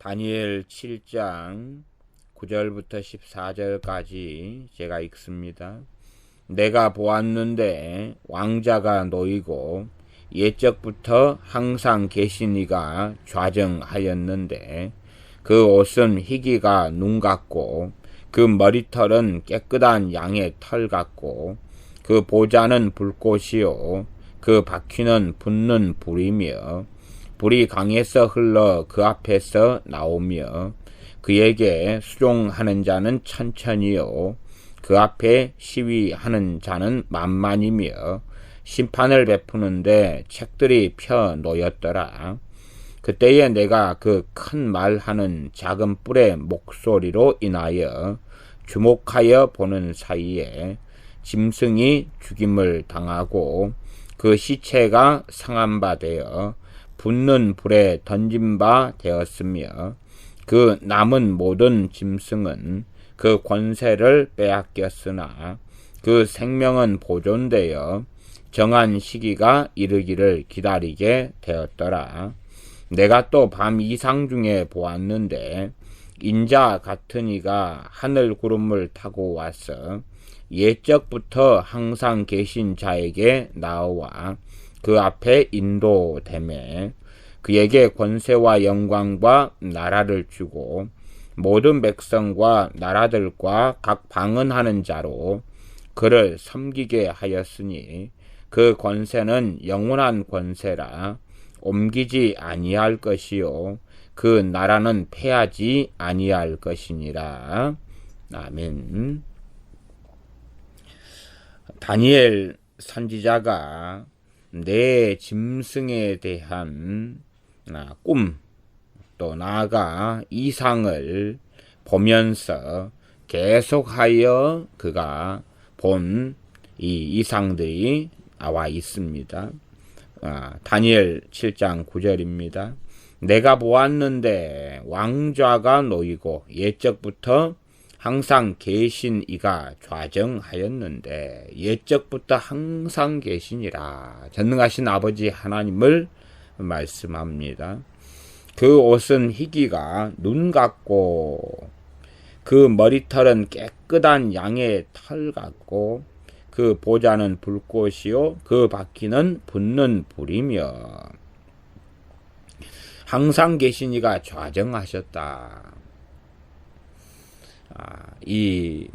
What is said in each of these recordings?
다니엘 7장 9절부터 14절까지 제가 읽습니다. 내가 보았는데 왕자가 놓이고 옛적부터 항상 계신 이가 좌정하였는데 그 옷은 희기가 눈 같고 그 머리털은 깨끗한 양의 털 같고 그 보좌는 불꽃이요 그 바퀴는 붙는 불이며 불이 강에서 흘러 그 앞에서 나오며 그에게 수종하는 자는 천천히요 그 앞에 시위하는 자는 만만이며 심판을 베푸는데 책들이 펴 놓였더라. 그때에 내가 그 큰 말하는 작은 뿔의 목소리로 인하여 주목하여 보는 사이에 짐승이 죽임을 당하고 그 시체가 상한 바 되어 붙는 불에 던진 바 되었으며 그 남은 모든 짐승은 그 권세를 빼앗겼으나 그 생명은 보존되어 정한 시기가 이르기를 기다리게 되었더라. 내가 또 밤 이상 중에 보았는데 인자 같은 이가 하늘 구름을 타고 와서 옛적부터 항상 계신 자에게 나와 그 앞에 인도되매 그에게 권세와 영광과 나라를 주고 모든 백성과 나라들과 각 방언하는 자로 그를 섬기게 하였으니 그 권세는 영원한 권세라 옮기지 아니할 것이요 그 나라는 패하지 아니할 것이니라. 아멘. 다니엘 선지자가 내 짐승에 대한 꿈, 또 나아가 이상을 보면서 계속하여 그가 본 이 이상들이 나와 있습니다. 다니엘 7장 9절입니다. 내가 보았는데 왕좌가 놓이고 옛적부터 항상 계신 이가 좌정하였는데 옛적부터 항상 계시니라. 전능하신 아버지 하나님을 말씀합니다. 그 옷은 희기가 눈 같고 그 머리털은 깨끗한 양의 털 같고 그 보좌는 불꽃이요 그 바퀴는 붙는 불이며 항상 계신 이가 좌정하셨다. 이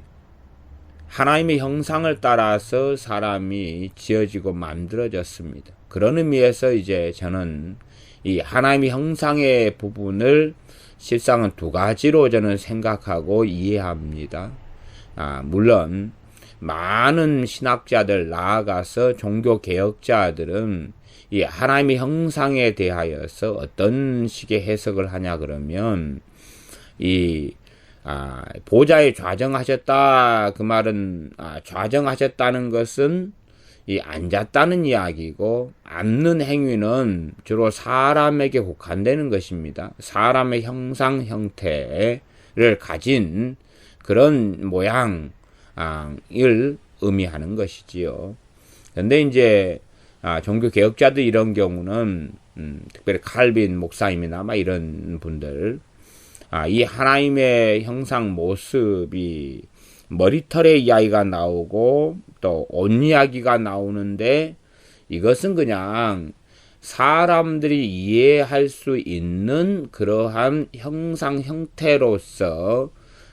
하나님의 형상을 따라서 사람이 지어지고 만들어졌습니다. 그런 의미에서 이제 저는 이 하나님의 형상의 부분을 실상은 두 가지로 저는 생각하고 이해합니다. 물론 많은 신학자들 나아가서 종교 개혁자들은 이 하나님의 형상에 대하여서 어떤 식의 해석을 하냐 그러면 이 보좌에 좌정하셨다 그 말은 좌정하셨다는 것은 이 앉았다는 이야기고 앉는 행위는 주로 사람에게 국한되는 것입니다. 사람의 형상 형태를 가진 그런 모양을 의미하는 것이지요. 그런데 이제 종교 개혁자들 이런 경우는 특별히 칼빈 목사님이나 이런 분들 이 하나님의 형상 모습이 머리털의 이야기가 나오고 또 옷 이야기가 나오는데 이것은 그냥 사람들이 이해할 수 있는 그러한 형상 형태로서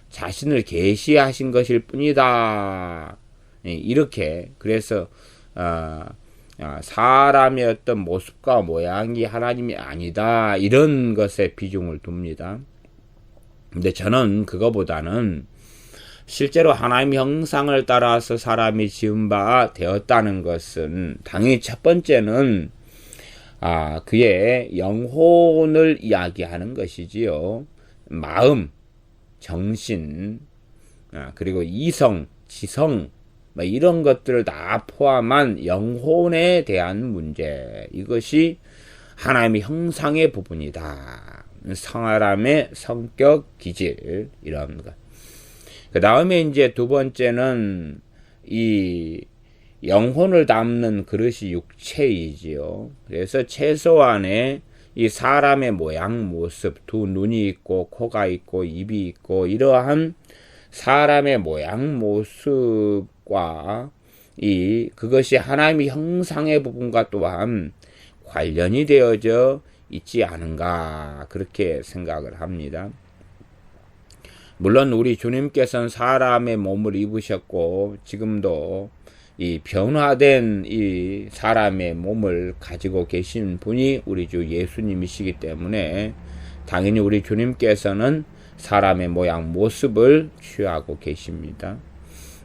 자신을 계시하신 것일 뿐이다. 이렇게 그래서 사람의 어떤 모습과 모양이 하나님이 아니다. 이런 것에 비중을 둡니다. 근데 저는 그거보다는 실제로 하나님의 형상을 따라서 사람이 지은 바 되었다는 것은 당연히 첫 번째는 그의 영혼을 이야기하는 것이지요. 마음, 정신, 그리고 이성, 지성 이런 것들을 다 포함한 영혼에 대한 문제, 이것이 하나님의 형상의 부분이다. 사람의 성격, 기질 이런 것. 그 다음에 이제 두 번째는 이 영혼을 담는 그릇이 육체이지요. 그래서 최소한의 이 사람의 모양, 모습, 두 눈이 있고, 코가 있고, 입이 있고, 이러한 사람의 모양, 모습과 그것이 하나님의 형상의 부분과 또한 관련이 되어져 있지 않은가, 그렇게 생각을 합니다. 물론 우리 주님께서는 사람의 몸을 입으셨고, 지금도 이 변화된 이 사람의 몸을 가지고 계신 분이 우리 주 예수님이시기 때문에 당연히 우리 주님께서는 사람의 모양, 모습을 취하고 계십니다.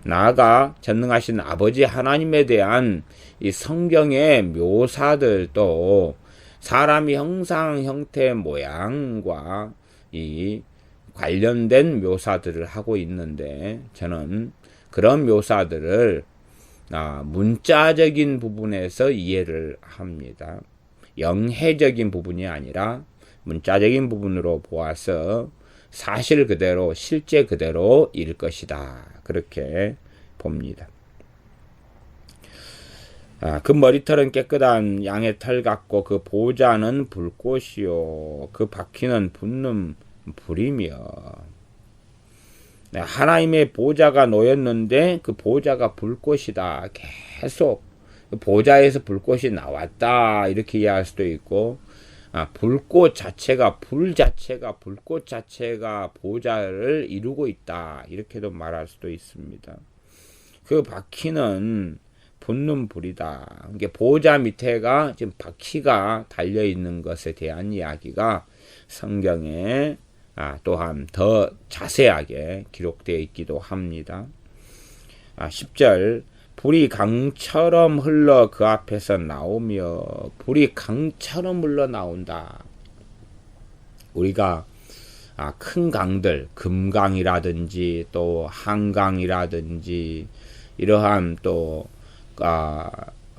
나아가 전능하신 아버지 하나님에 대한 이 성경의 묘사들도 사람의 형상, 형태, 모양과 이 관련된 묘사들을 하고 있는데, 저는 그런 묘사들을 문자적인 부분에서 이해를 합니다. 영해적인 부분이 아니라 문자적인 부분으로 보아서 사실 그대로, 실제 그대로 일 것이다, 그렇게 봅니다. 그 머리털은 깨끗한 양의 털 같고 그 보좌는 불꽃이요 그 바퀴는 붙는 불이며. 하나님의 보좌가 놓였는데 그 보좌가 불꽃이다. 계속 보좌에서 불꽃이 나왔다, 이렇게 이해할 수도 있고, 불꽃 자체가, 불꽃 자체가 보좌를 이루고 있다, 이렇게도 말할 수도 있습니다. 그 바퀴는 붙는 불이다. 이게 보좌 밑에가 지금 바퀴가 달려 있는 것에 대한 이야기가 성경에 또한 더 자세하게 기록되어 있기도 합니다. 10절, 불이 강처럼 흘러 그 앞에서 나오며. 불이 강처럼 흘러 나온다. 우리가 큰 강들, 금강이라든지 또 한강이라든지 이러한 또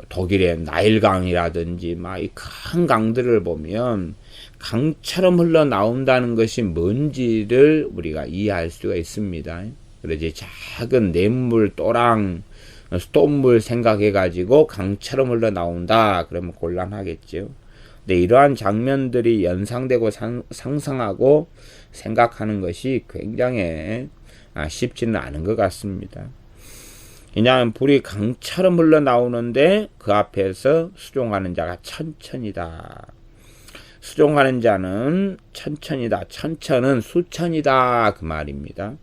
독일의 나일강이라든지 막 이 큰 강들을 보면 강처럼 흘러나온다는 것이 뭔지를 우리가 이해할 수가 있습니다. 그러지 작은 냇물, 또랑, 수돗물 생각해가지고 강처럼 흘러나온다 그러면 곤란하겠죠. 근데 이러한 장면들이 연상되고 상상하고 생각하는 것이 굉장히 쉽지는 않은 것 같습니다. 왜냐하면 불이 강처럼 흘러나오는데 그 앞에서 수종하는 자가 천천이다. 수종하는 자는 천천이다. 천천은 수천이다, 그 말입니다.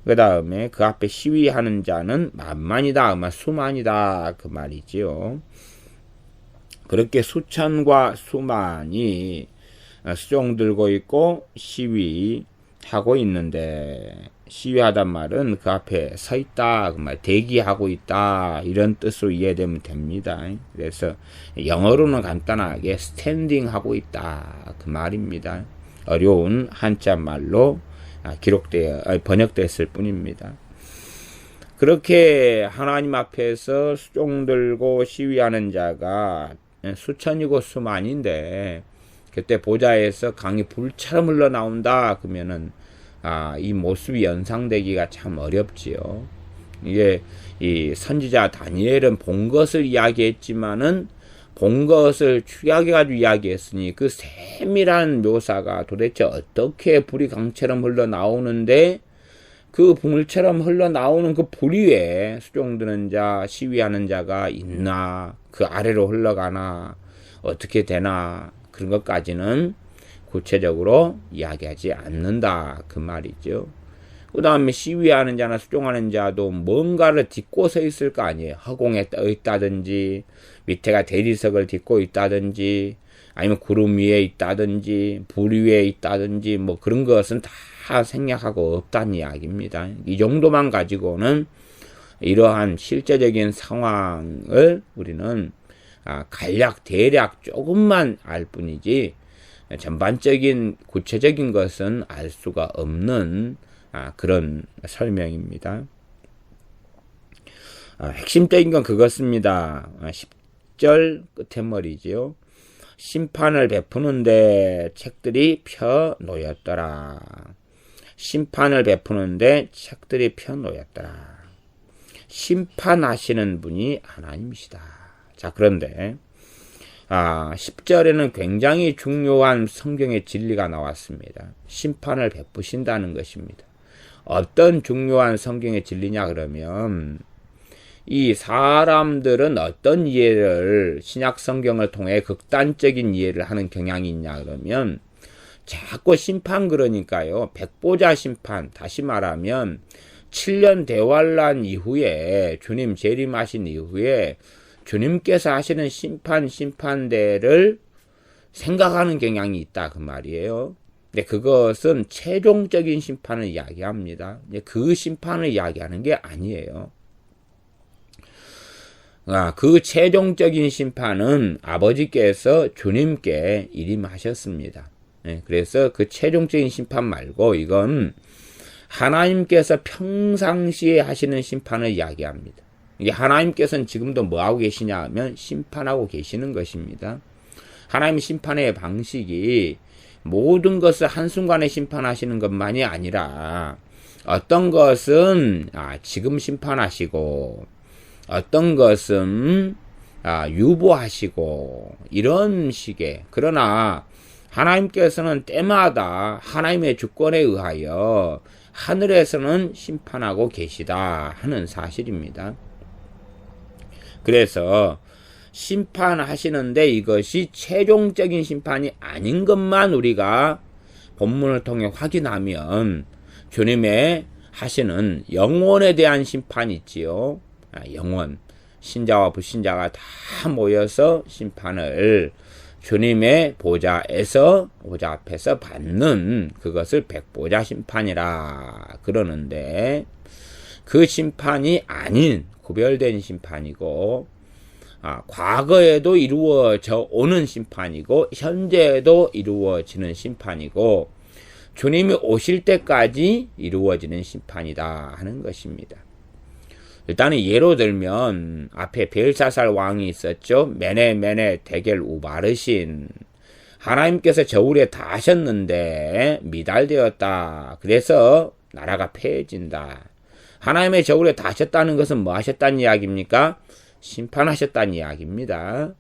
그 다음에 그 앞에 시위하는 자는 만만이다, 아마 수만이다, 그 말이지요. 그렇게 수천과 수만이 수종 들고 있고 시위하고 있는데, 시위하단 말은 그 앞에 서 있다, 그 말, 대기하고 있다, 이런 뜻으로 이해되면 됩니다. 그래서 영어로는 간단하게 스탠딩 하고 있다, 그 말입니다. 어려운 한자 말로 번역됐을 뿐입니다. 그렇게 하나님 앞에서 수종 들고 시위하는 자가 수천이고 수만인데, 그때 보좌에서 강이 불처럼 흘러나온다 그러면은 이 모습이 연상되기가 참 어렵지요. 이게 이 선지자 다니엘은 본 것을 이야기했지만은 본 것을 추격해가지고 이야기했으니 그 세밀한 묘사가 도대체 어떻게 불이 강처럼 흘러나오는데 그 불처럼 흘러나오는 그 불 위에 수종드는 자, 시위하는 자가 있나, 그 아래로 흘러가나, 어떻게 되나, 그런 것까지는 구체적으로 이야기하지 않는다, 그 말이죠. 그 다음에 시위하는 자나 수종하는 자도 뭔가를 딛고 서 있을 거 아니에요. 허공에 떠 있다든지, 밑에가 대리석을 딛고 있다든지, 아니면 구름 위에 있다든지, 불 위에 있다든지, 뭐 그런 것은 다 생략하고 없다는 이야기입니다. 이 정도만 가지고는 이러한 실제적인 상황을 우리는 간략 대략 조금만 알 뿐이지 전반적인 구체적인 것은 알 수가 없는 그런 설명입니다. 핵심적인 건 그것입니다. 10절 끝에 말이지요. 심판을 베푸는데 책들이 펴 놓였더라. 심판을 베푸는데 책들이 펴 놓였더라. 심판하시는 분이 하나님이시다. 자, 그런데 10절에는 굉장히 중요한 성경의 진리가 나왔습니다. 심판을 베푸신다는 것입니다. 어떤 중요한 성경의 진리냐 그러면 이 사람들은 어떤 이해를 신약 성경을 통해 극단적인 이해를 하는 경향이 있냐 그러면 자꾸 심판 그러니까요. 백보자 심판, 다시 말하면 7년 대환란 이후에 주님 재림하신 이후에 주님께서 하시는 심판대를 생각하는 경향이 있다 그 말이에요. 근데 그것은 최종적인 심판을 이야기합니다. 그 심판을 이야기하는 게 아니에요. 그 최종적인 심판은 아버지께서 주님께 일임하셨습니다. 그래서 그 최종적인 심판 말고 이건 하나님께서 평상시에 하시는 심판을 이야기합니다. 이게 하나님께서는 지금도 뭐하고 계시냐 하면 심판하고 계시는 것입니다. 하나님 심판의 방식이 모든 것을 한순간에 심판하시는 것만이 아니라 어떤 것은 지금 심판하시고 어떤 것은 유보하시고 이런 식의, 그러나 하나님께서는 때마다 하나님의 주권에 의하여 하늘에서는 심판하고 계시다 하는 사실입니다. 그래서 심판하시는데 이것이 최종적인 심판이 아닌 것만 우리가 본문을 통해 확인하면 주님의 하시는 영혼에 대한 심판이 있지요. 영혼, 신자와 불신자가 다 모여서 심판을 주님의 보좌 앞에서 받는 그것을 백보자 심판이라 그러는데 그 심판이 아닌 구별된 심판이고 과거에도 이루어져 오는 심판이고 현재에도 이루어지는 심판이고 주님이 오실 때까지 이루어지는 심판이다 하는 것입니다. 일단은 예로 들면 앞에 벨사살 왕이 있었죠. 메네 데겔 우바르신, 하나님께서 저울에 다 하셨는데 미달되었다. 그래서 나라가 패해진다. 하나님의 저울에 다 하셨다는 것은 뭐 하셨다는 이야기입니까? 심판하셨다는 이야기입니다.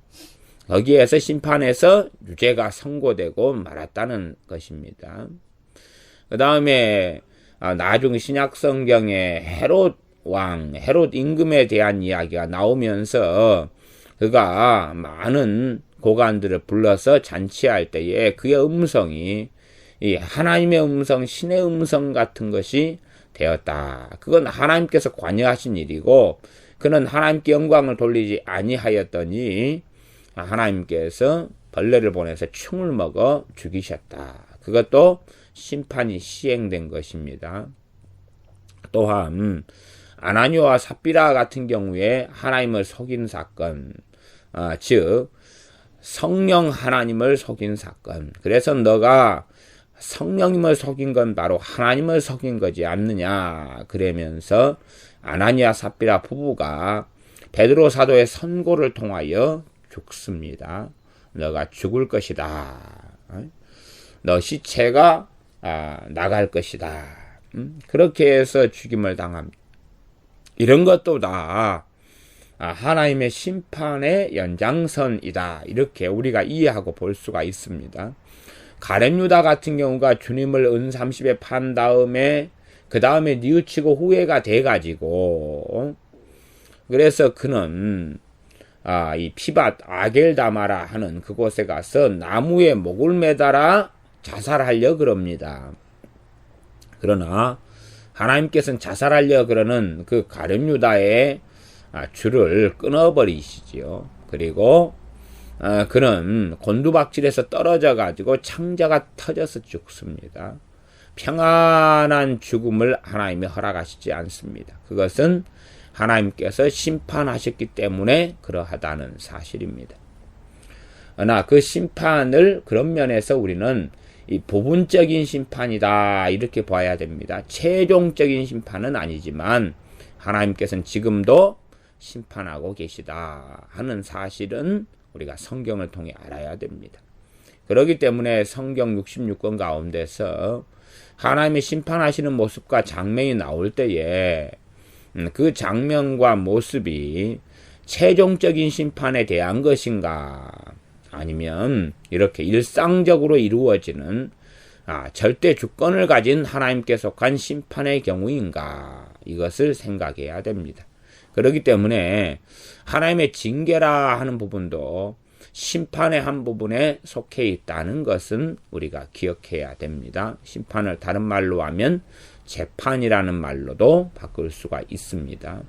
거기에서 심판에서 유죄가 선고되고 말았다는 것입니다. 그 다음에 나중 신약 성경에 헤롯 임금에 대한 이야기가 나오면서 그가 많은 고관들을 불러서 잔치할 때에 그의 음성이 이 하나님의 음성, 신의 음성 같은 것이 되었다. 그건 하나님께서 관여하신 일이고 그는 하나님께 영광을 돌리지 아니하였더니 하나님께서 벌레를 보내서 충을 먹어 죽이셨다. 그것도 심판이 시행된 것입니다. 또한 아나니아와 삽비라 같은 경우에 하나님을 속인 사건, 즉 성령 하나님을 속인 사건. 그래서 너가 성령님을 속인 건 바로 하나님을 속인 거지 않느냐 그러면서 아나니아 삽비라 부부가 베드로 사도의 선고를 통하여 죽습니다. 너가 죽을 것이다. 너 시체가 나갈 것이다. 그렇게 해서 죽임을 당합니다. 이런 것도 다 하나님의 심판의 연장선이다. 이렇게 우리가 이해하고 볼 수가 있습니다. 가룟 유다 같은 경우가 주님을 은 30에 판 다음에 그 다음에 뉘우치고 후회가 돼가지고 그래서 그는 이 피밭 아겔다마라 하는 그곳에 가서 나무에 목을 매달아 자살하려 그럽니다. 그러나 하나님께서는 자살하려 그러는 그 가룟 유다의 줄을 끊어버리시지요. 그리고 그는 곤두박질에서 떨어져 가지고 창자가 터져서 죽습니다. 평안한 죽음을 하나님이 허락하시지 않습니다. 그것은 하나님께서 심판하셨기 때문에 그러하다는 사실입니다. 그러나 그 심판을 그런 면에서 우리는 이 부분적인 심판이다 이렇게 봐야 됩니다. 최종적인 심판은 아니지만 하나님께서는 지금도 심판하고 계시다 하는 사실은 우리가 성경을 통해 알아야 됩니다. 그렇기 때문에 성경 66권 가운데서 하나님이 심판하시는 모습과 장면이 나올 때에 그 장면과 모습이 최종적인 심판에 대한 것인가 아니면 이렇게 일상적으로 이루어지는 절대 주권을 가진 하나님께 속한 심판의 경우인가, 이것을 생각해야 됩니다. 그렇기 때문에 하나님의 징계라 하는 부분도 심판의 한 부분에 속해 있다는 것은 우리가 기억해야 됩니다. 심판을 다른 말로 하면 재판이라는 말로도 바꿀 수가 있습니다.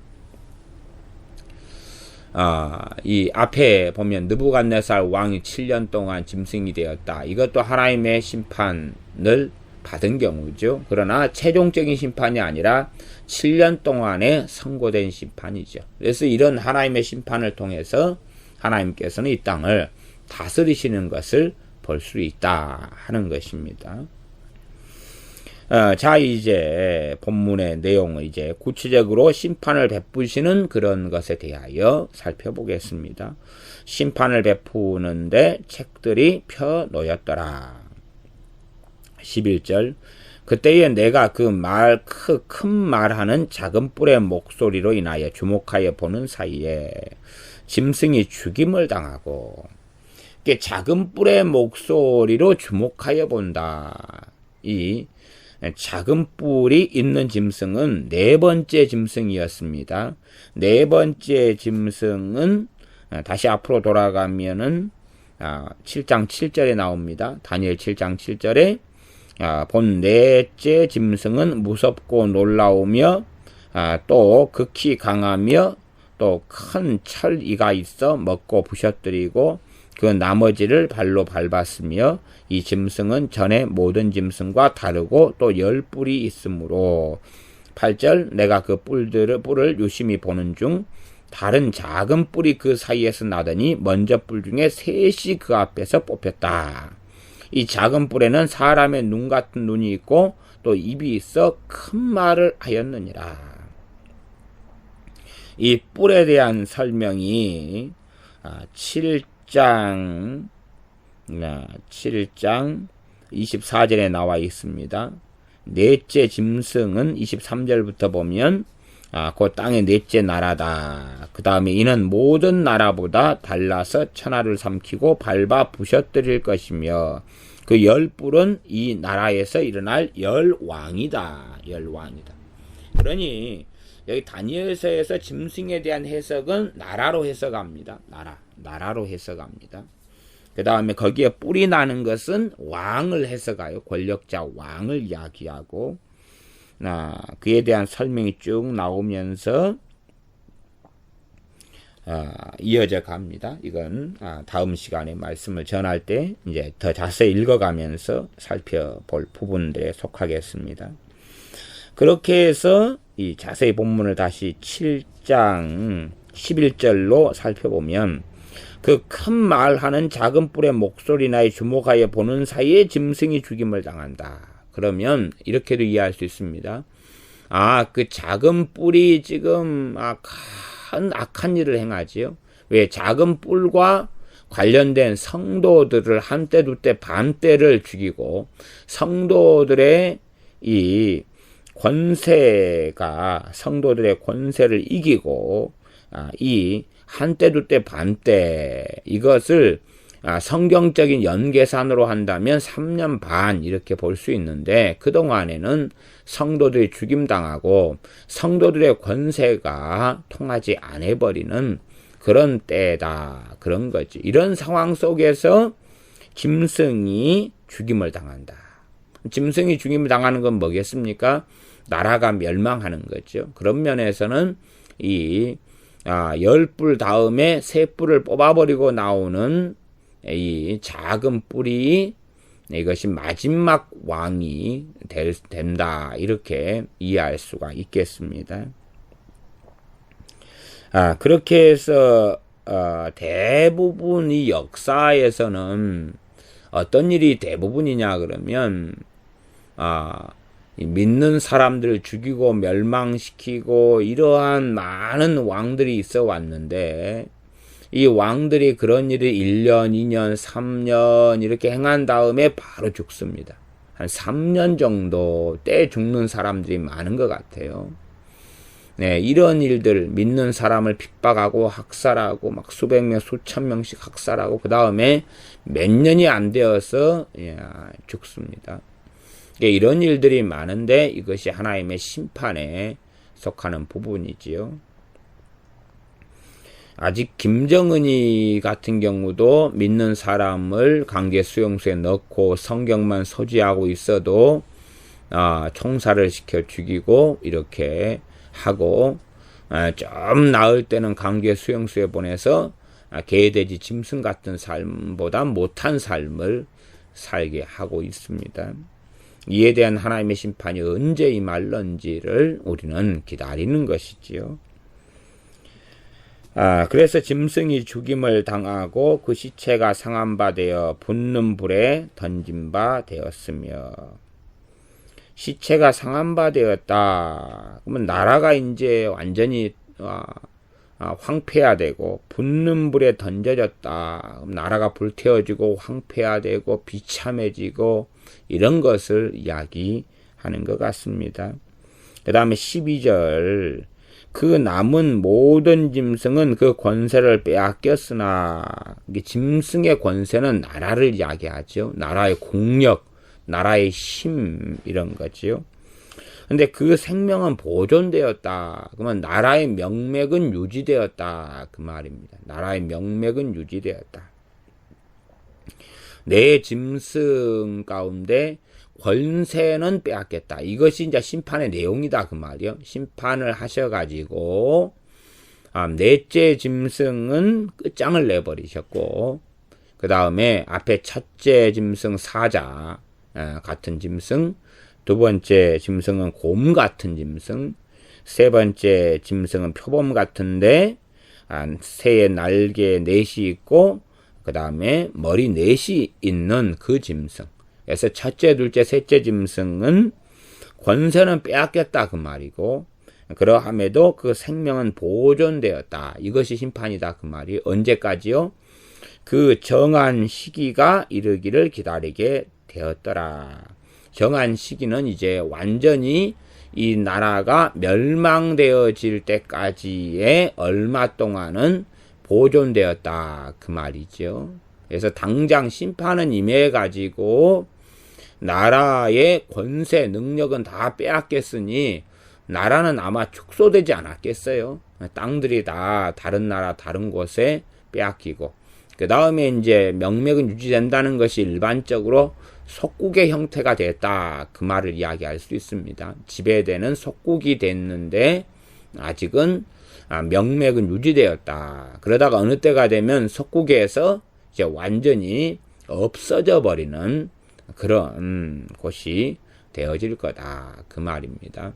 이 앞에 보면 느부갓네살 왕이 7년 동안 짐승이 되었다. 이것도 하나님의 심판을 받은 경우죠. 그러나 최종적인 심판이 아니라 7년 동안에 선고된 심판이죠. 그래서 이런 하나님의 심판을 통해서 하나님께서는 이 땅을 다스리시는 것을 볼 수 있다 하는 것입니다. 자, 이제 본문의 내용을 이제 구체적으로 심판을 베푸시는 그런 것에 대하여 살펴보겠습니다. 심판을 베푸는데 책들이 펴 놓였더라. 11절. 그때에 내가 큰 말하는 작은 뿔의 목소리로 인하여 주목하여 보는 사이에 짐승이 죽임을 당하고, 작은 뿔의 목소리로 주목하여 본다. 이 작은 뿔이 있는 짐승은 네 번째 짐승이었습니다. 네 번째 짐승은 다시 앞으로 돌아가면은 7장 7절에 나옵니다. 다니엘 7장 7절에 본 넷째 짐승은 무섭고 놀라우며 또 극히 강하며 또 큰 철이가 있어 먹고 부셔뜨리고 그 나머지를 발로 밟았으며 이 짐승은 전에 모든 짐승과 다르고 또 10뿔이 있으므로 8절 내가 그 뿔을 유심히 보는 중 다른 작은 뿔이 그 사이에서 나더니 먼저 뿔 중에 셋이 그 앞에서 뽑혔다. 이 작은 뿔에는 사람의 눈 같은 눈이 있고 또 입이 있어 큰 말을 하였느니라. 이 뿔에 대한 설명이 7장 24절에 나와 있습니다. 넷째 짐승은 23절부터 보면 그 땅의 넷째 나라다. 그 다음에 이는 모든 나라보다 달라서 천하를 삼키고 밟아 부셔뜨릴 것이며 그 10뿔은 이 나라에서 일어날 10왕이다. 10왕이다. 그러니 여기 다니엘서에서 짐승에 대한 해석은 나라로 해석합니다. 나라로 해석합니다. 그 다음에 거기에 뿔이 나는 것은 왕을 해석하여 권력자 왕을 이야기하고 그에 대한 설명이 쭉 나오면서 이어져 갑니다. 이건 다음 시간에 말씀을 전할 때 이제 더 자세히 읽어가면서 살펴볼 부분들에 속하겠습니다. 그렇게 해서 이 자세히 본문을 다시 7장 11절로 살펴보면 그 큰 말하는 작은 뿔의 목소리나에 주목하여 보는 사이에 짐승이 죽임을 당한다. 그러면 이렇게도 이해할 수 있습니다. 그 작은 뿔이 지금 큰 악한 일을 행하지요. 왜? 작은 뿔과 관련된 성도들을 한때 두때 반때를 죽이고 성도들의 이 권세가 성도들의 권세를 이기고 이 한때 두때 반때 이것을 성경적인 연계산으로 한다면 3년 반 이렇게 볼 수 있는데 그동안에는 성도들이 죽임당하고 성도들의 권세가 통하지 않아버리는 그런 때다. 그런 거지. 이런 상황 속에서 짐승이 죽임을 당한다. 짐승이 죽임을 당하는 건 뭐겠습니까? 나라가 멸망하는 거죠. 그런 면에서는 이 10뿔 다음에 3뿔을 뽑아버리고 나오는 이 작은 뿔이 이것이 마지막 왕이 된다. 이렇게 이해할 수가 있겠습니다. 그렇게 해서 대부분 이 역사에서는 어떤 일이 대부분이냐 그러면 믿는 사람들을 죽이고 멸망시키고 이러한 많은 왕들이 있어 왔는데 이 왕들이 그런 일을 1년, 2년, 3년 이렇게 행한 다음에 바로 죽습니다. 한 3년 정도 때 죽는 사람들이 많은 것 같아요. 네, 이런 일들, 믿는 사람을 핍박하고 학살하고 막 수백 명, 수천 명씩 학살하고 그 다음에 몇 년이 안 되어서 죽습니다. 이런 일들이 많은데 이것이 하나님의 심판에 속하는 부분이지요. 아직 김정은이 같은 경우도 믿는 사람을 강제 수용소에 넣고 성경만 소지하고 있어도 총살을 시켜 죽이고 이렇게 하고 좀 나을 때는 강제 수용소에 보내서 개돼지 짐승 같은 삶보다 못한 삶을 살게 하고 있습니다. 이에 대한 하나님의 심판이 언제 임할런지를 우리는 기다리는 것이지요. 그래서 짐승이 죽임을 당하고 그 시체가 상한 바 되어 붙는 불에 던진 바 되었으며, 시체가 상한 바 되었다. 그러면 나라가 이제 완전히 황폐화되고 붙는 불에 던져졌다. 그럼 나라가 불태워지고 황폐화되고 비참해지고 이런 것을 이야기하는 것 같습니다. 그 다음에 12절, 그 남은 모든 짐승은 그 권세를 빼앗겼으나, 짐승의 권세는 나라를 이야기하죠. 나라의 공력, 나라의 힘, 이런 거지요. 근데 그 생명은 보존되었다. 그러면 나라의 명맥은 유지되었다. 그 말입니다. 나라의 명맥은 유지되었다. 내 짐승 가운데 권세는 빼앗겠다. 이것이 이제 심판의 내용이다. 그 말이요. 심판을 하셔가지고, 넷째 짐승은 끝장을 내버리셨고, 그 다음에 앞에 첫째 짐승 사자, 같은 짐승, 두 번째 짐승은 곰 같은 짐승, 세 번째 짐승은 표범 같은데, 새의 날개 넷이 있고, 그 다음에 머리 넷이 있는 그 짐승. 그래서 첫째, 둘째, 셋째 짐승은 권세는 빼앗겼다 그 말이고, 그러함에도 그 생명은 보존되었다. 이것이 심판이다 그 말이. 언제까지요? 그 정한 시기가 이르기를 기다리게 되었더라. 정한 시기는 이제 완전히 이 나라가 멸망되어질 때까지의 얼마 동안은 보존되었다 그 말이죠. 그래서 당장 심판은 임해가지고 나라의 권세, 능력은 다 빼앗겼으니 나라는 아마 축소되지 않았겠어요. 땅들이 다 다른 나라, 다른 곳에 빼앗기고, 그 다음에 이제 명맥은 유지된다는 것이 일반적으로 속국의 형태가 됐다. 그 말을 이야기할 수 있습니다. 지배되는 속국이 됐는데 아직은 명맥은 유지되었다. 그러다가 어느 때가 되면 속국에서 이제 완전히 없어져 버리는 그런 곳이 되어질 거다. 그 말입니다.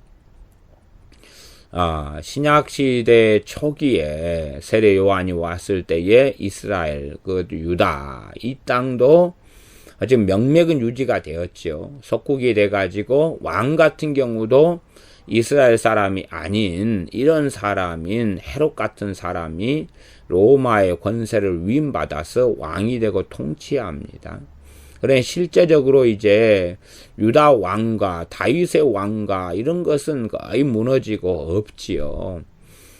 신약시대 초기에 세례 요한이 왔을 때에 이스라엘, 그 유다, 이 땅도 지금 명맥은 유지가 되었죠. 속국이 돼가지고 왕 같은 경우도 이스라엘 사람이 아닌 이런 사람인 헤롯 같은 사람이 로마의 권세를 위임받아서 왕이 되고 통치합니다. 그래 실제적으로 이제 유다 왕과 다윗의 왕과 이런 것은 거의 무너지고 없지요.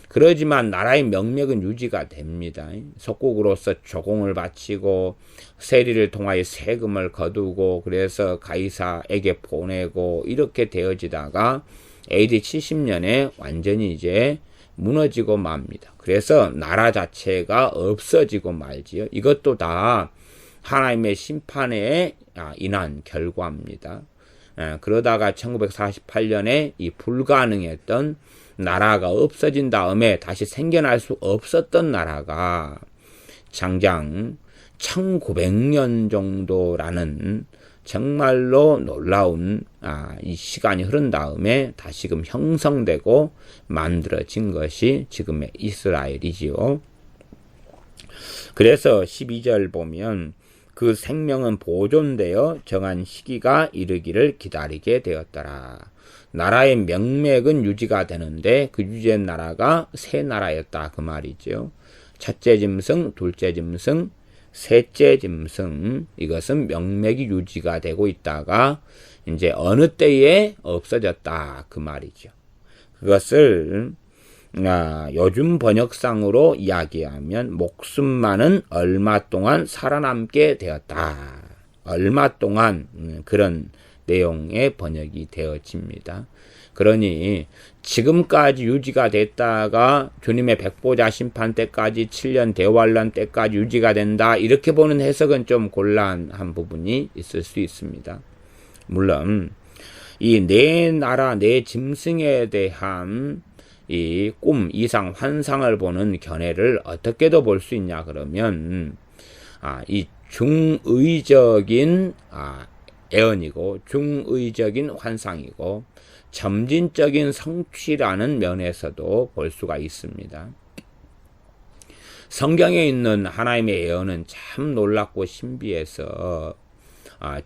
그러지만 나라의 명맥은 유지가 됩니다. 속국으로서 조공을 바치고 세리를 통하여 세금을 거두고 그래서 가이사에게 보내고 이렇게 되어지다가 AD 70년에 완전히 이제 무너지고 맙니다. 그래서 나라 자체가 없어지고 말지요. 이것도 다 하나님의 심판에 인한 결과입니다. 그러다가 1948년에 이 불가능했던 나라가 없어진 다음에 다시 생겨날 수 없었던 나라가 장장 1900년 정도라는 정말로 놀라운 이 시간이 흐른 다음에 다시금 형성되고 만들어진 것이 지금의 이스라엘이지요. 그래서 12절 보면 그 생명은 보존되어 정한 시기가 이르기를 기다리게 되었더라. 나라의 명맥은 유지가 되는데 그 유지된 나라가 세 나라였다 그 말이죠. 첫째 짐승, 둘째 짐승, 셋째 짐승, 이것은 명맥이 유지가 되고 있다가 이제 어느 때에 없어졌다 그 말이죠. 그것을 요즘 번역상으로 이야기하면 목숨만은 얼마 동안 살아남게 되었다. 얼마 동안 그런 내용의 번역이 되어집니다. 그러니 지금까지 유지가 됐다가 주님의 백보자 심판 때까지 7년 대환란 때까지 유지가 된다. 이렇게 보는 해석은 좀 곤란한 부분이 있을 수 있습니다. 물론 이 내 나라 내 짐승에 대한 이 꿈, 이상, 환상을 보는 견해를 어떻게도 볼 수 있냐 그러면 이 중의적인 애언이고 중의적인 환상이고 점진적인 성취라는 면에서도 볼 수가 있습니다. 성경에 있는 하나님의 예언은 참 놀랍고 신비해서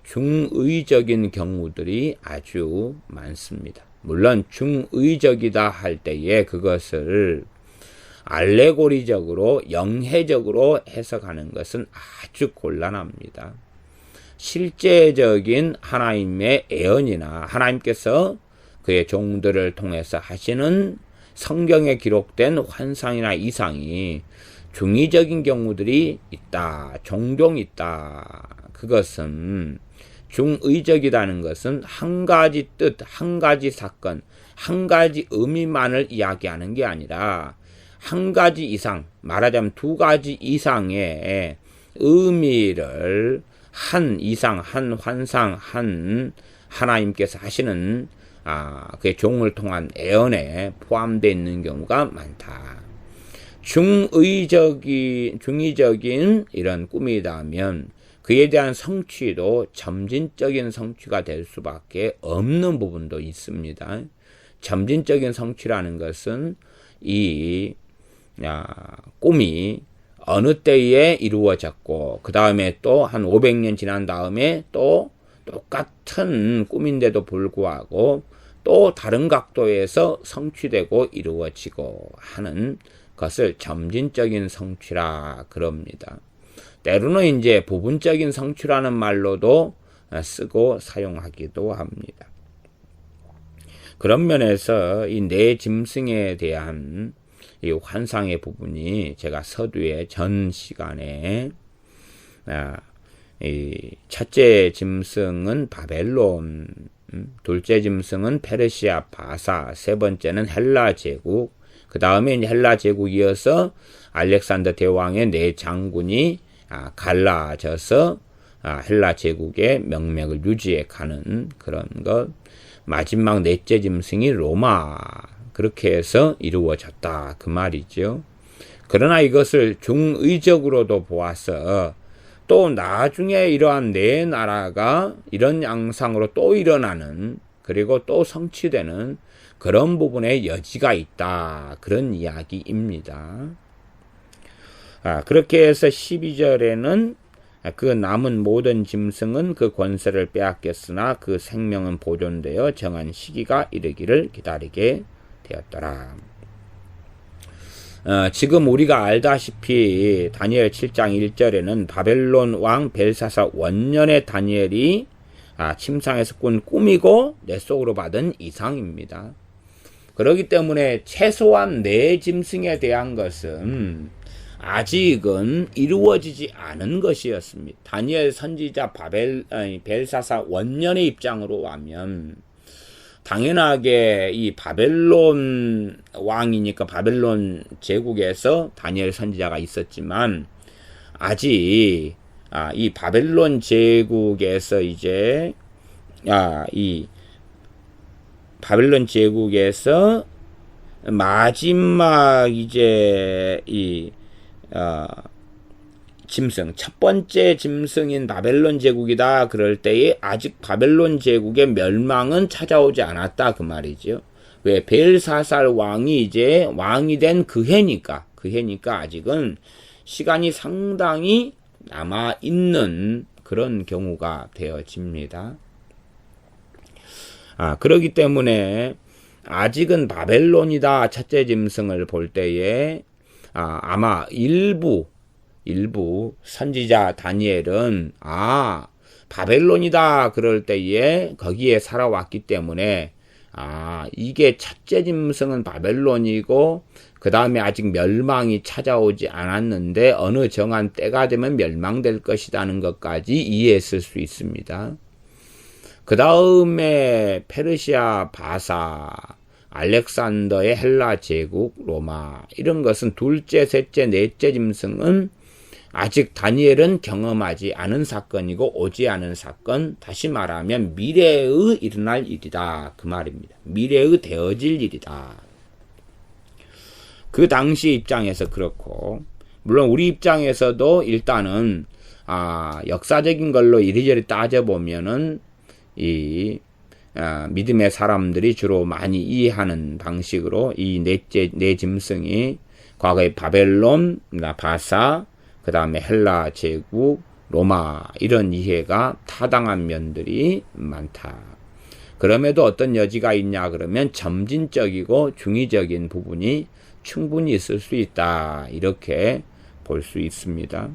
중의적인 경우들이 아주 많습니다. 물론 중의적이다 할 때에 그것을 알레고리적으로 영해적으로 해석하는 것은 아주 곤란합니다. 실제적인 하나님의 예언이나 하나님께서 그의 종들을 통해서 하시는 성경에 기록된 환상이나 이상이 중의적인 경우들이 있다. 종종 있다. 그것은 중의적이라는 것은 한 가지 뜻, 한 가지 사건, 한 가지 의미만을 이야기하는 게 아니라 한 가지 이상, 말하자면 두 가지 이상의 의미를 한 이상, 한 환상, 한 하나님께서 하시는 그의 종을 통한 애언에 포함되어 있는 경우가 많다. 중의적인 이런 꿈이라면 그에 대한 성취도 점진적인 성취가 될 수밖에 없는 부분도 있습니다. 점진적인 성취라는 것은 이 꿈이 어느 때에 이루어졌고 그 다음에 또 한 500년 지난 다음에 또 똑같은 꿈인데도 불구하고 또 다른 각도에서 성취되고 이루어지고 하는 것을 점진적인 성취라 그럽니다. 때로는 이제 부분적인 성취라는 말로도 쓰고 사용하기도 합니다. 그런 면에서 이 내 짐승에 대한 이 환상의 부분이 제가 서두에 전 시간에 이 첫째 짐승은 바벨론, 둘째 짐승은 페르시아 바사, 세 번째는 헬라 제국, 그 다음에 헬라 제국이어서 알렉산더 대왕의 네 장군이 갈라져서 헬라 제국의 명맥을 유지해 가는 그런 것. 마지막 넷째 짐승이 로마. 그렇게 해서 이루어졌다. 그 말이죠. 그러나 이것을 중의적으로도 보아서 또 나중에 이러한 네 나라가 이런 양상으로 또 일어나는 그리고 또 성취되는 그런 부분에 여지가 있다. 그런 이야기입니다. 그렇게 해서 12절에는 그 남은 모든 짐승은 그 권세를 빼앗겼으나 그 생명은 보존되어 정한 시기가 이르기를 기다리게 되었더라. 지금 우리가 알다시피 다니엘 7장 1절에는 바벨론 왕 벨사사 원년의 다니엘이 침상에서 꾼 꿈이고 내 속으로 받은 이상입니다. 그렇기 때문에 최소한 네 짐승에 대한 것은 아직은 이루어지지 않은 것이었습니다. 다니엘 선지자 벨사사 원년의 입장으로 하면 당연하게 이 바벨론 왕이니까 바벨론 제국에서 다니엘 선지자가 있었지만 아직 이 바벨론 제국에서 이제 이 바벨론 제국에서 마지막 이제 이 짐승, 첫 번째 짐승인 바벨론 제국이다. 그럴 때에 아직 바벨론 제국의 멸망은 찾아오지 않았다. 그 말이죠. 왜? 벨사살 왕이 이제 왕이 된 그 해니까 아직은 시간이 상당히 남아있는 그런 경우가 되어집니다. 그렇기 때문에 아직은 바벨론이다. 첫째 짐승을 볼 때에 아마 일부 선지자 다니엘은 바벨론이다 그럴 때에 거기에 살아왔기 때문에 이게 첫째 짐승은 바벨론이고 그 다음에 아직 멸망이 찾아오지 않았는데 어느 정한 때가 되면 멸망될 것이라는 것까지 이해했을 수 있습니다. 그 다음에 페르시아 바사, 알렉산더의 헬라 제국, 로마 이런 것은 둘째, 셋째, 넷째 짐승은 아직 다니엘은 경험하지 않은 사건이고 오지 않은 사건, 다시 말하면 미래의 일어날 일이다 그 말입니다. 미래의 되어질 일이다. 그 당시 입장에서 그렇고, 물론 우리 입장에서도 일단은 역사적인 걸로 이리저리 따져보면은 믿음의 사람들이 주로 많이 이해하는 방식으로 이 네 짐승이 과거의 바벨론, 바사, 그 다음에 헬라 제국, 로마 이런 이해가 타당한 면들이 많다. 그럼에도 어떤 여지가 있냐 그러면 점진적이고 중의적인 부분이 충분히 있을 수 있다. 이렇게 볼 수 있습니다.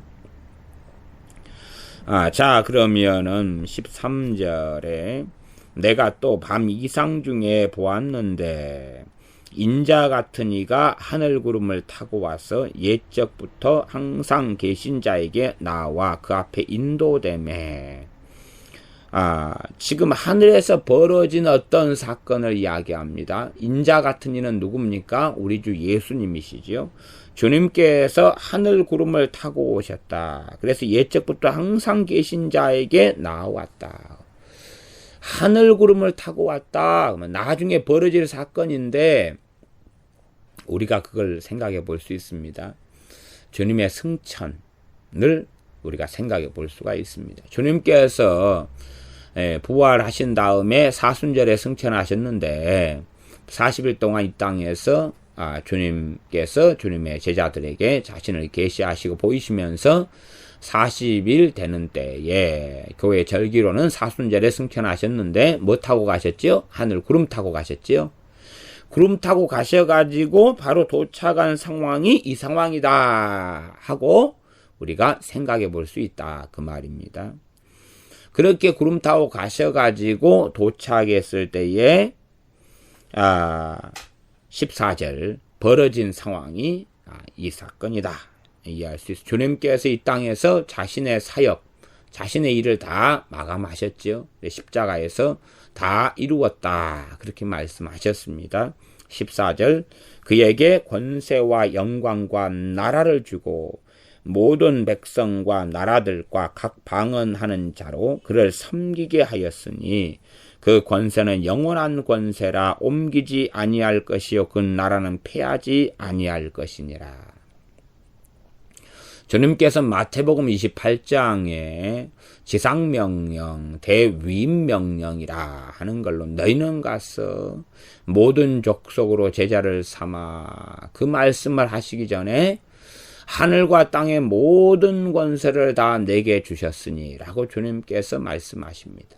자, 그러면은 13절에 내가 또 밤 이상 중에 보았는데 인자 같은 이가 하늘 구름을 타고 와서 옛적부터 항상 계신 자에게 나와 그 앞에 인도되매. 지금 하늘에서 벌어진 어떤 사건을 이야기합니다. 인자 같은 이는 누굽니까? 우리 주 예수님이시지요. 주님께서 하늘 구름을 타고 오셨다. 그래서 옛적부터 항상 계신 자에게 나왔다. 하늘 구름을 타고 왔다. 나중에 벌어질 사건인데 우리가 그걸 생각해 볼 수 있습니다. 주님의 승천을 우리가 생각해 볼 수가 있습니다. 주님께서 부활하신 다음에 사순절에 승천하셨는데 40일 동안 이 땅에서 주님께서 주님의 제자들에게 자신을 계시하시고 보이시면서 40일 되는 때에 교회 절기로는 사순절에 승천하셨는데 뭐 타고 가셨지요? 하늘 구름 타고 가셨지요? 구름 타고 가셔가지고 바로 도착한 상황이 이 상황이다 하고 우리가 생각해 볼 수 있다 그 말입니다. 그렇게 구름 타고 가셔가지고 도착했을 때에 14절 벌어진 상황이 이 사건이다 이해할 수 있어요. 주님께서 이 땅에서 자신의 사역, 자신의 일을 다 마감하셨죠. 십자가에서 다 이루었다 그렇게 말씀하셨습니다. 14절 그에게 권세와 영광과 나라를 주고 모든 백성과 나라들과 각 방언하는 자로 그를 섬기게 하였으니 그 권세는 영원한 권세라 옮기지 아니할 것이요 그 나라는 패하지 아니할 것이니라. 주님께서 마태복음 28장에 지상명령, 대위임명령이라 하는 걸로 너희는 가서 모든 족속으로 제자를 삼아 그 말씀을 하시기 전에 하늘과 땅의 모든 권세를 다 내게 주셨으니 라고 주님께서 말씀하십니다.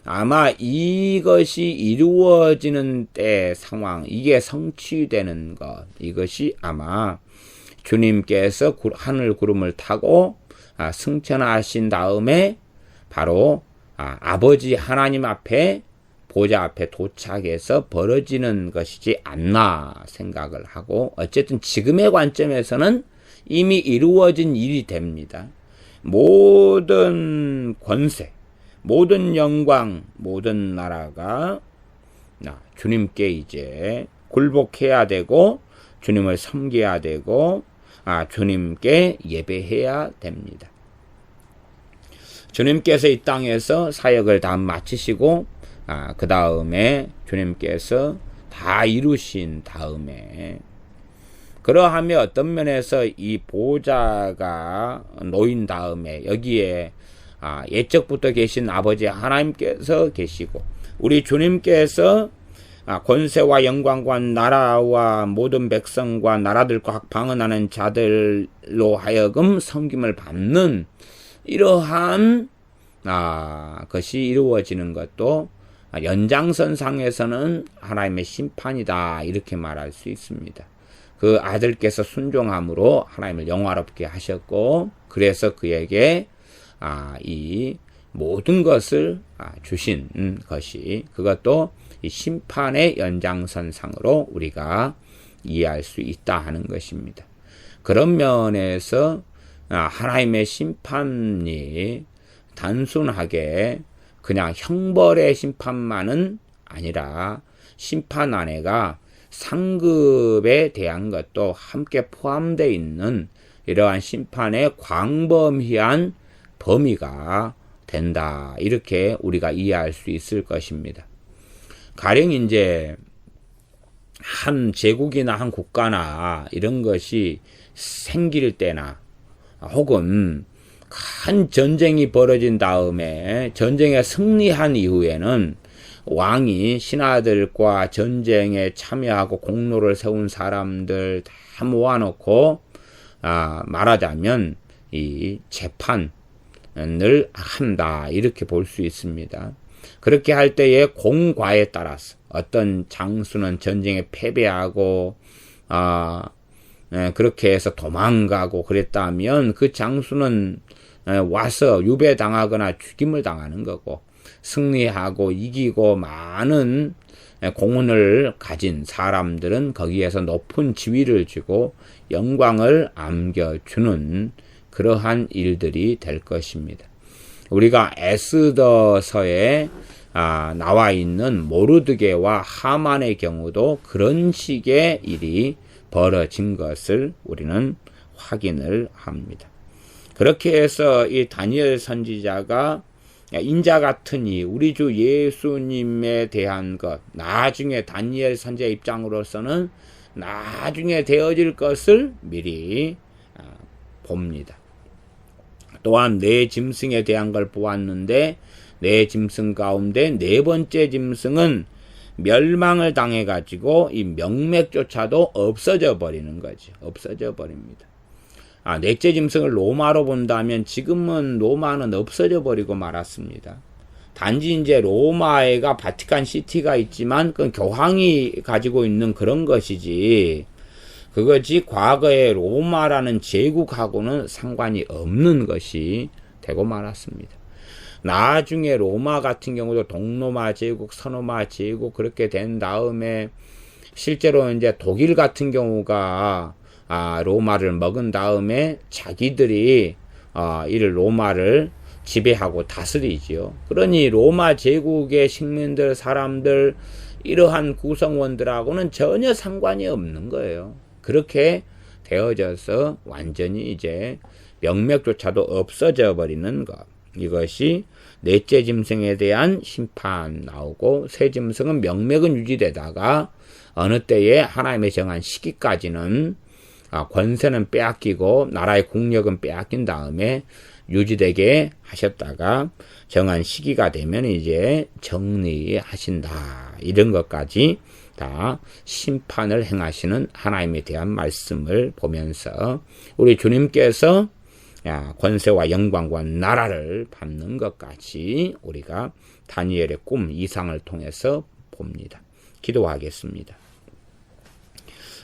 아마 이것이 이루어지는 때 상황, 이게 성취되는 것, 이것이 아마 주님께서 하늘 구름을 타고 승천하신 다음에 바로 아버지 하나님 앞에 보좌 앞에 도착해서 벌어지는 것이지 않나 생각을 하고 어쨌든 지금의 관점에서는 이미 이루어진 일이 됩니다. 모든 권세, 모든 영광, 모든 나라가 주님께 이제 굴복해야 되고 주님을 섬겨야 되고 주님께 예배해야 됩니다. 주님께서 이 땅에서 사역을 다 마치시고 그 다음에 주님께서 다 이루신 다음에 그러하면 어떤 면에서 이 보좌가 놓인 다음에 여기에 옛적부터 계신 아버지 하나님께서 계시고 우리 주님께서 권세와 영광과 나라와 모든 백성과 나라들과 각 방언하는 자들로 하여금 섬김을 받는 이러한 것이 이루어지는 것도 연장선상에서는 하나님의 심판이다 이렇게 말할 수 있습니다. 그 아들께서 순종함으로 하나님을 영화롭게 하셨고 그래서 그에게 이 모든 것을 주신 것이, 그것도 이 심판의 연장선상으로 우리가 이해할 수 있다 하는 것입니다. 그런 면에서 하나님의 심판이 단순하게 그냥 형벌의 심판만은 아니라 심판 안에가 상급에 대한 것도 함께 포함되어 있는 이러한 심판의 광범위한 범위가 된다. 이렇게 우리가 이해할 수 있을 것입니다. 가령 이제 한 제국이나 한 국가나 이런 것이 생길 때나 혹은 큰 전쟁이 벌어진 다음에 전쟁에 승리한 이후에는 왕이 신하들과 전쟁에 참여하고 공로를 세운 사람들 다 모아놓고 말하자면 이 재판을 한다 이렇게 볼 수 있습니다. 그렇게 할 때에 공과에 따라서 어떤 장수는 전쟁에 패배하고 그렇게 해서 도망가고 그랬다면 그 장수는 와서 유배당하거나 죽임을 당하는 거고, 승리하고 이기고 많은 공헌을 가진 사람들은 거기에서 높은 지위를 주고 영광을 안겨주는 그러한 일들이 될 것입니다. 우리가 에스더서에 나와 있는 모르드게와 하만의 경우도 그런 식의 일이 벌어진 것을 우리는 확인을 합니다. 그렇게 해서 이 다니엘 선지자가 인자 같으니 우리 주 예수님에 대한 것, 나중에 다니엘 선지자 입장으로서는 나중에 되어질 것을 미리 봅니다. 또한 네 짐승에 대한 걸 보았는데 네 짐승 가운데 네 번째 짐승은 멸망을 당해가지고 이 명맥조차도 없어져 버리는 거죠. 없어져 버립니다. 넷째 짐승을 로마로 본다면 지금은 로마는 없어져 버리고 말았습니다. 단지 이제 로마가 바티칸 시티가 있지만 그건 교황이 가지고 있는 그런 것이지, 그것이 과거의 로마라는 제국하고는 상관이 없는 것이 되고 말았습니다. 나중에 로마 같은 경우도 동로마 제국, 서로마 제국 그렇게 된 다음에 실제로 이제 독일 같은 경우가 로마를 먹은 다음에 자기들이 이를 로마를 지배하고 다스리지요. 그러니 로마 제국의 식민들 사람들 이러한 구성원들하고는 전혀 상관이 없는 거예요. 그렇게 되어져서 완전히 이제 명맥조차도 없어져 버리는 것. 이것이 넷째 짐승에 대한 심판 나오고, 새 짐승은 명맥은 유지되다가 어느 때에 하나님의 정한 시기까지는 권세는 빼앗기고 나라의 국력은 빼앗긴 다음에 유지되게 하셨다가 정한 시기가 되면 이제 정리하신다. 이런 것까지 다 심판을 행하시는 하나님에 대한 말씀을 보면서 우리 주님께서 권세와 영광과 나라를 받는 것까지 우리가 다니엘의 꿈 이상을 통해서 봅니다. 기도하겠습니다.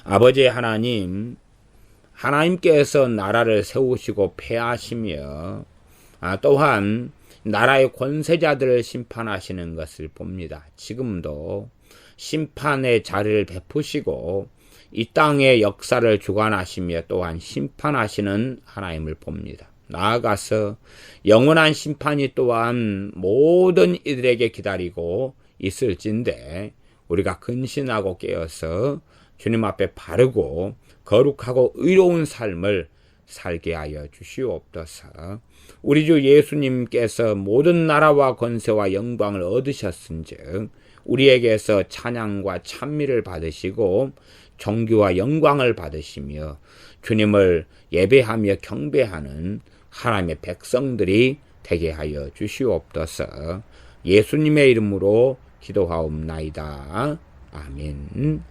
아버지 하나님, 하나님께서 나라를 세우시고 폐하시며 또한 나라의 권세자들을 심판하시는 것을 봅니다. 지금도 심판의 자리를 베푸시고 이 땅의 역사를 주관하시며 또한 심판하시는 하나님을 봅니다. 나아가서 영원한 심판이 또한 모든 이들에게 기다리고 있을진데 우리가 근신하고 깨어서 주님 앞에 바르고 거룩하고 의로운 삶을 살게 하여 주시옵소서. 우리 주 예수님께서 모든 나라와 권세와 영광을 얻으셨은즉 우리에게서 찬양과 찬미를 받으시고 존귀와 영광을 받으시며 주님을 예배하며 경배하는 하나님의 백성들이 되게 하여 주시옵소서. 예수님의 이름으로 기도하옵나이다. 아멘.